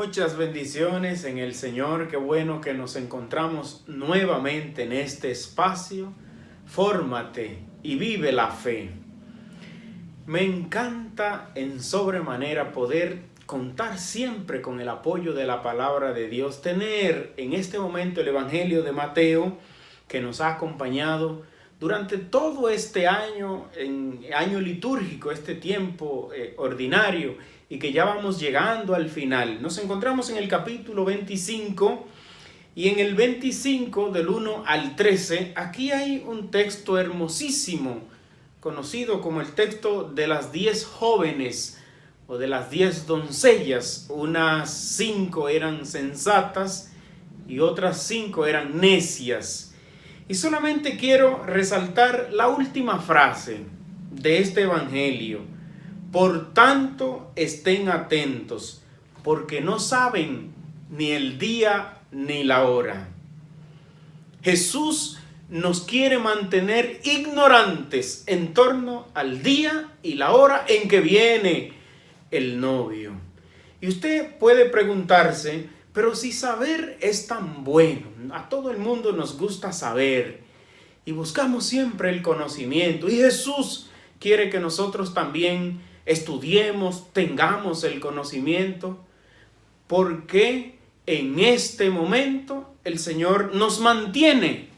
Muchas bendiciones en el Señor. Qué bueno que nos encontramos nuevamente en este espacio. Fórmate y vive la fe. Me encanta en sobremanera poder contar siempre con el apoyo de la palabra de Dios. Tener en este momento el Evangelio de Mateo que nos ha acompañado durante todo este año, año litúrgico, este tiempo ordinario, y que ya vamos llegando al final. Nos encontramos en el capítulo 25 y en el 25 del 1 al 13, aquí hay un texto hermosísimo, conocido como el texto de las 10 jóvenes o de las 10 doncellas. Unas 5 eran sensatas y otras 5 eran necias. Y solamente quiero resaltar la última frase de este evangelio. Por tanto, estén atentos, porque no saben ni el día ni la hora. Jesús nos quiere mantener ignorantes en torno al día y la hora en que viene el novio. Y usted puede preguntarse, pero si saber es tan bueno, a todo el mundo nos gusta saber y buscamos siempre el conocimiento, y Jesús quiere que nosotros también estudiemos, tengamos el conocimiento. ¿Por qué en este momento el Señor nos mantiene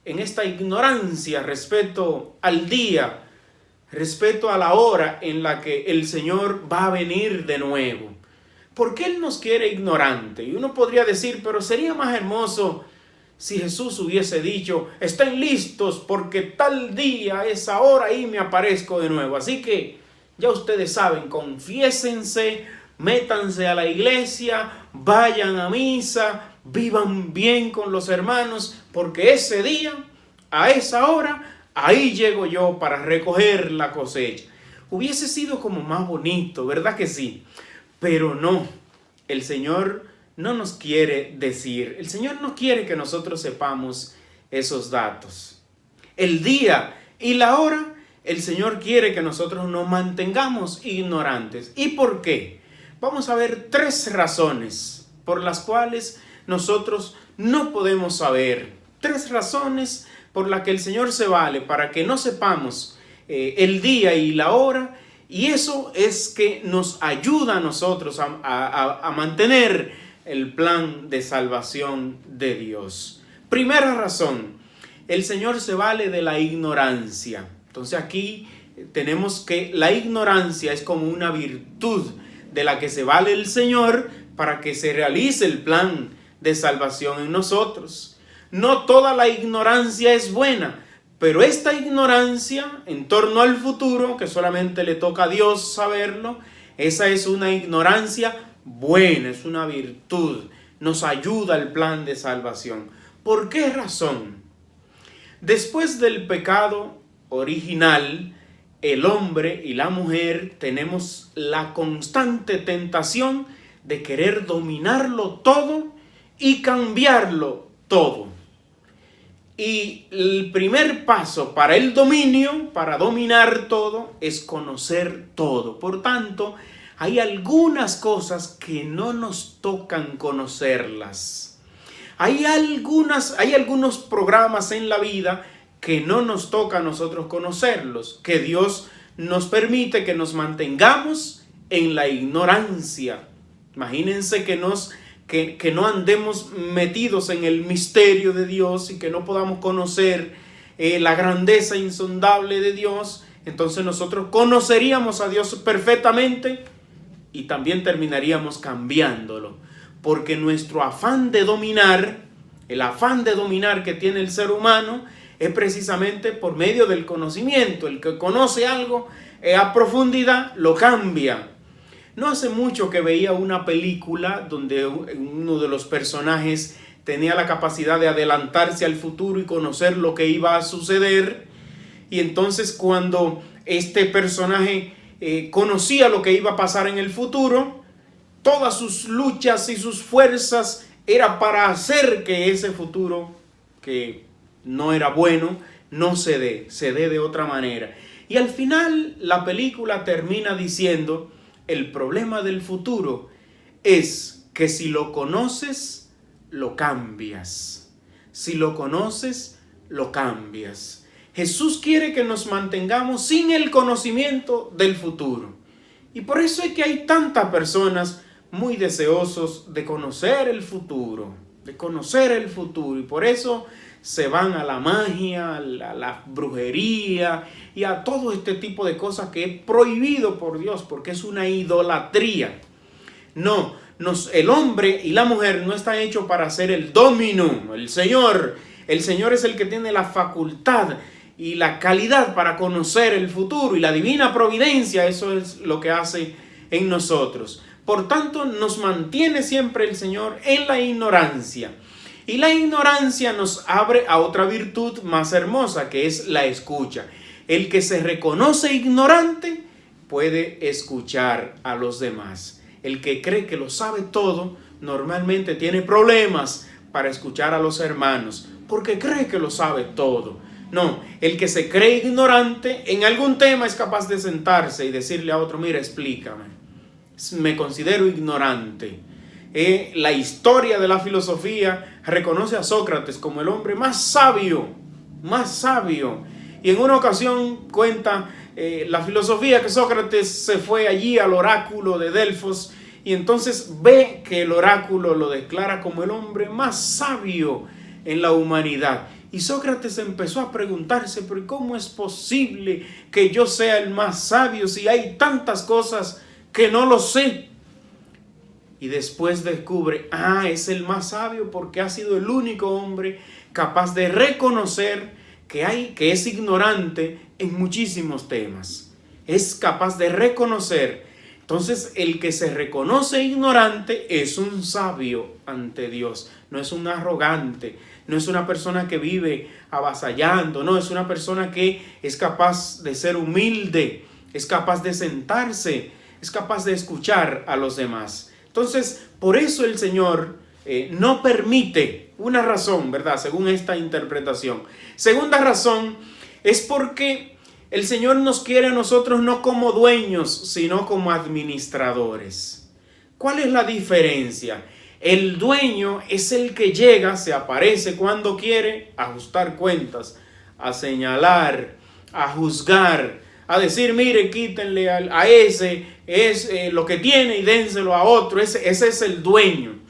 en esta ignorancia respecto al día, respecto a la hora en la que el Señor va a venir de nuevo? ¿Por qué Él nos quiere ignorante? Y uno podría decir, pero sería más hermoso si Jesús hubiese dicho, estén listos porque tal día, esa hora, ahí me aparezco de nuevo. Así que ya ustedes saben, confiésense, métanse a la iglesia, vayan a misa, vivan bien con los hermanos, porque ese día, a esa hora, ahí llego yo para recoger la cosecha. Hubiese sido como más bonito, ¿verdad que sí? Pero no, el Señor no nos quiere decir, el Señor no quiere que nosotros sepamos esos datos. El día y la hora, el Señor quiere que nosotros nos mantengamos ignorantes. ¿Y por qué? Vamos a ver 3 razones por las cuales nosotros no podemos saber. 3 razones por las que el Señor se vale para que no sepamos el día y la hora. Y eso es que nos ayuda a nosotros a mantener el plan de salvación de Dios. Primera razón, el Señor se vale de la ignorancia. Entonces aquí tenemos que la ignorancia es como una virtud de la que se vale el Señor para que se realice el plan de salvación en nosotros. No toda la ignorancia es buena, pero esta ignorancia en torno al futuro, que solamente le toca a Dios saberlo, esa es una ignorancia buena, es una virtud, nos ayuda al plan de salvación. ¿Por qué razón? Después del pecado original, el hombre y la mujer tenemos la constante tentación de querer dominarlo todo y cambiarlo todo. Y el primer paso para el dominio, para dominar todo, es conocer todo. Por tanto, hay algunas cosas que no nos tocan conocerlas. Hay algunos programas en la vida que no nos toca a nosotros conocerlos, que Dios nos permite que nos mantengamos en la ignorancia. Imagínense que no andemos metidos en el misterio de Dios y que no podamos conocer la grandeza insondable de Dios. Entonces nosotros conoceríamos a Dios perfectamente y también terminaríamos cambiándolo, porque nuestro afán de dominar, el afán de dominar que tiene el ser humano, es precisamente por medio del conocimiento. El que conoce algo a profundidad lo cambia. No hace mucho que veía una película donde uno de los personajes tenía la capacidad de adelantarse al futuro y conocer lo que iba a suceder. Y entonces cuando este personaje conocía lo que iba a pasar en el futuro, todas sus luchas y sus fuerzas era para hacer que ese futuro, que no era bueno, no se dé de otra manera. Y al final la película termina diciendo, el problema del futuro es que si lo conoces, lo cambias. Si lo conoces, lo cambias. Jesús quiere que nos mantengamos sin el conocimiento del futuro. Y por eso es que hay tantas personas muy deseosos de conocer el futuro. Y por eso se van a la magia, a la brujería y a todo este tipo de cosas que es prohibido por Dios, porque es una idolatría. No, el hombre y la mujer no están hechos para ser el dominio. El Señor es el que tiene la facultad y la calidad para conocer el futuro, y la divina providencia, eso es lo que hace en nosotros. Por tanto, nos mantiene siempre el Señor en la ignorancia. Y la ignorancia nos abre a otra virtud más hermosa, que es la escucha. El que se reconoce ignorante puede escuchar a los demás. El que cree que lo sabe todo normalmente tiene problemas para escuchar a los hermanos, porque cree que lo sabe todo. No, el que se cree ignorante en algún tema es capaz de sentarse y decirle a otro: mira, explícame, me considero ignorante. La historia de la filosofía reconoce a Sócrates como el hombre más sabio. Y en una ocasión cuenta la filosofía que Sócrates se fue allí al oráculo de Delfos, y entonces ve que el oráculo lo declara como el hombre más sabio en la humanidad. Y Sócrates empezó a preguntarse: ¿pero cómo es posible que yo sea el más sabio si hay tantas cosas que no lo sé? Y después descubre: es el más sabio porque ha sido el único hombre capaz de reconocer que es ignorante en muchísimos temas. Es capaz de reconocer. Entonces, el que se reconoce ignorante es un sabio ante Dios, no es un arrogante, no es una persona que vive avasallando, no, es una persona que es capaz de ser humilde, es capaz de sentarse, es capaz de escuchar a los demás. Entonces, por eso el Señor no permite, una razón, ¿verdad?, según esta interpretación. Segunda razón es porque el Señor nos quiere a nosotros no como dueños, sino como administradores. ¿Cuál es la diferencia? El dueño es el que llega, se aparece cuando quiere, a ajustar cuentas, a señalar, a juzgar, a decir: mire, quítenle a ese, es lo que tiene, y dénselo a otro. Ese es el dueño.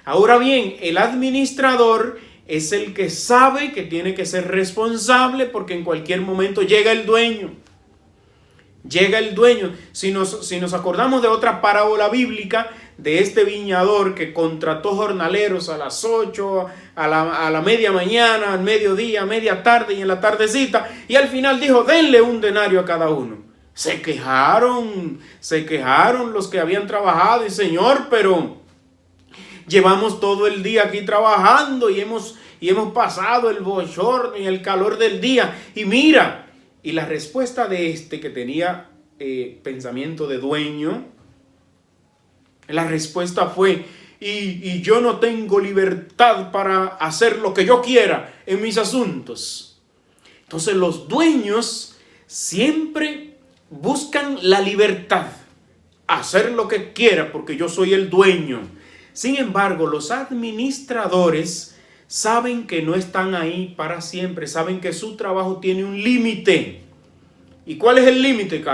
Ahora bien, el administrador es el que sabe que tiene que ser responsable, porque en cualquier momento llega el dueño. Si nos acordamos de otra parábola bíblica, de este viñador que contrató jornaleros a las 8, a la media mañana, al mediodía, a media tarde y en la tardecita, y al final dijo: denle un denario a cada uno. Se quejaron los que habían trabajado: y Señor, pero llevamos todo el día aquí trabajando y hemos pasado el bochorno y el calor del día, y mira. Y la respuesta de este que tenía pensamiento de dueño, la respuesta fue: y yo no tengo libertad para hacer lo que yo quiera en mis asuntos. Entonces los dueños siempre buscan la libertad, hacer lo que quiera porque yo soy el dueño. Sin embargo, los administradores saben que no están ahí para siempre, saben que su trabajo tiene un límite. ¿Y cuál es el límite?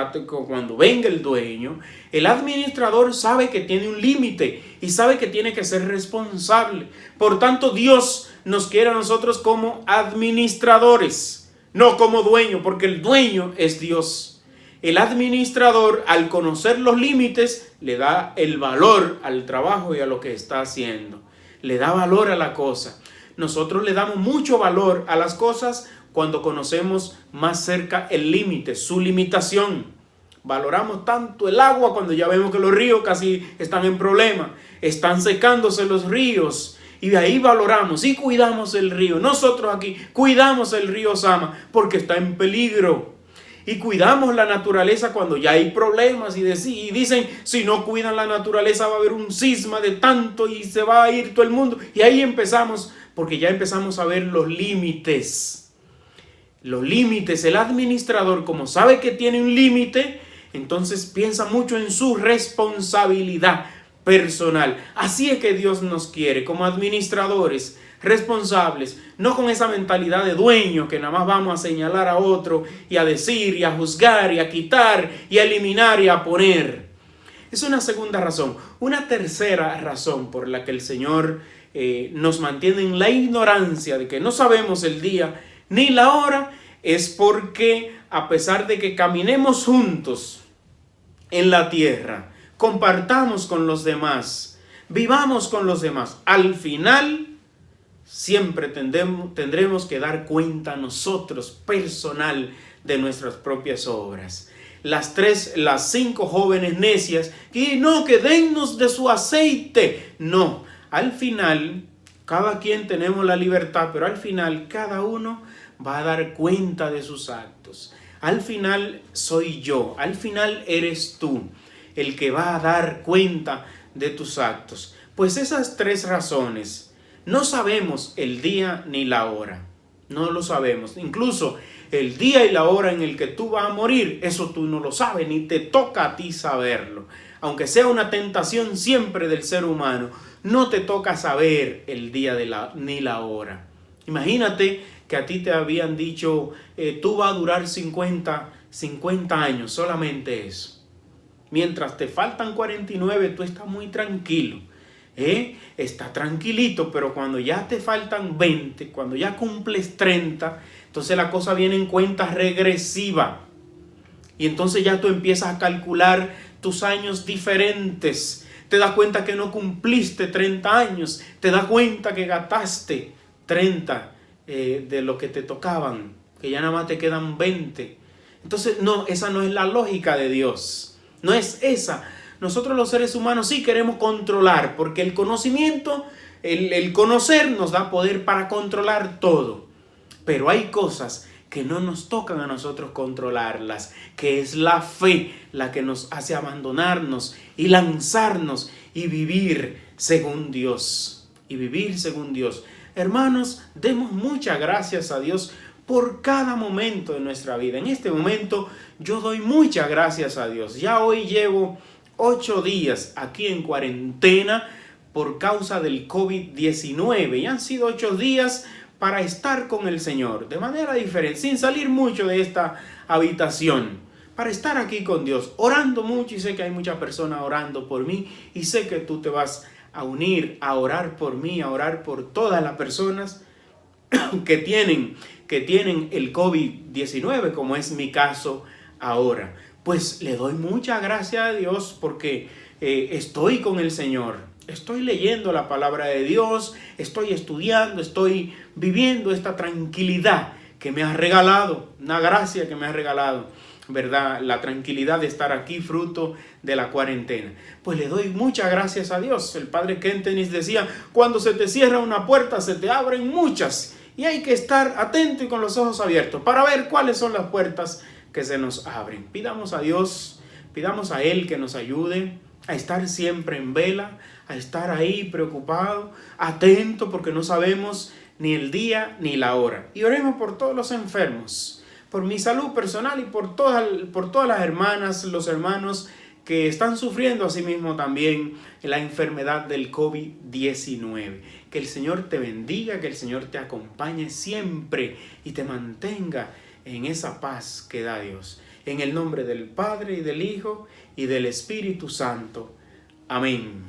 Cuando venga el dueño, el administrador sabe que tiene un límite y sabe que tiene que ser responsable. Por tanto, Dios nos quiere a nosotros como administradores, no como dueño, porque el dueño es Dios. El administrador, al conocer los límites, le da el valor al trabajo y a lo que está haciendo. Le da valor a la cosa. Nosotros le damos mucho valor a las cosas cuando conocemos más cerca el límite, su limitación. Valoramos tanto el agua cuando ya vemos que los ríos casi están en problema. Están secándose los ríos y de ahí valoramos y cuidamos el río. Nosotros aquí cuidamos el río Sama porque está en peligro. Y cuidamos la naturaleza cuando ya hay problemas y dicen: si no cuidan la naturaleza va a haber un cisma de tanto y se va a ir todo el mundo. Y ahí empezamos, porque ya empezamos a ver los límites. El administrador, como sabe que tiene un límite, entonces piensa mucho en su responsabilidad. personal. Así es que Dios nos quiere, como administradores responsables, no con esa mentalidad de dueño que nada más vamos a señalar a otro y a decir y a juzgar y a quitar y a eliminar y a poner. Es una segunda razón. Una tercera razón por la que el Señor nos mantiene en la ignorancia de que no sabemos el día ni la hora, es porque a pesar de que caminemos juntos en la tierra, compartamos con los demás, vivamos con los demás, al final siempre tendremos que dar cuenta nosotros personal de nuestras propias obras. Las 5 jóvenes necias que dennos de su aceite. No, al final cada quien tenemos la libertad, pero al final cada uno va a dar cuenta de sus actos. Al final soy yo, al final eres tú el que va a dar cuenta de tus actos. Pues esas 3 razones, no sabemos el día ni la hora, no lo sabemos. Incluso el día y la hora en el que tú vas a morir, eso tú no lo sabes, ni te toca a ti saberlo. Aunque sea una tentación siempre del ser humano, no te toca saber el día ni la hora. Imagínate que a ti te habían dicho, tú vas a durar 50 años, solamente eso. Mientras te faltan 49, tú estás muy tranquilo. Está tranquilito, pero cuando ya te faltan 20, cuando ya cumples 30, entonces la cosa viene en cuenta regresiva. Y entonces ya tú empiezas a calcular tus años diferentes. Te das cuenta que no cumpliste 30 años. Te das cuenta que gastaste 30 de lo que te tocaban, que ya nada más te quedan 20. Entonces, no, esa no es la lógica de Dios. No es esa. Nosotros los seres humanos sí queremos controlar, porque el conocimiento, el conocer nos da poder para controlar todo. Pero hay cosas que no nos tocan a nosotros controlarlas, que es la fe la que nos hace abandonarnos y lanzarnos y vivir según Dios. Y vivir según Dios. Hermanos, demos muchas gracias a Dios por cada momento de nuestra vida. En este momento yo doy muchas gracias a Dios. Ya hoy llevo 8 días aquí en cuarentena por causa del COVID-19 y han sido 8 días para estar con el Señor de manera diferente, sin salir mucho de esta habitación, para estar aquí con Dios, orando mucho, y sé que hay muchas personas orando por mí y sé que tú te vas a unir a orar por mí, a orar por todas las personas que tienen el COVID-19, como es mi caso ahora. Pues le doy muchas gracias a Dios porque estoy con el Señor. Estoy leyendo la palabra de Dios, estoy estudiando, estoy viviendo esta tranquilidad que me ha regalado, una gracia que me ha regalado, ¿verdad? La tranquilidad de estar aquí, fruto de la cuarentena. Pues le doy muchas gracias a Dios. El padre Kentenis decía, cuando se te cierra una puerta, se te abren muchas. Y hay que estar atento y con los ojos abiertos para ver cuáles son las puertas que se nos abren. Pidamos a Dios, pidamos a Él que nos ayude a estar siempre en vela, a estar ahí preocupado, atento, porque no sabemos ni el día ni la hora. Y oremos por todos los enfermos, por mi salud personal y por todas las hermanas, los hermanos que están sufriendo asimismo también la enfermedad del COVID-19. Que el Señor te bendiga, que el Señor te acompañe siempre y te mantenga en esa paz que da Dios. En el nombre del Padre y del Hijo y del Espíritu Santo. Amén.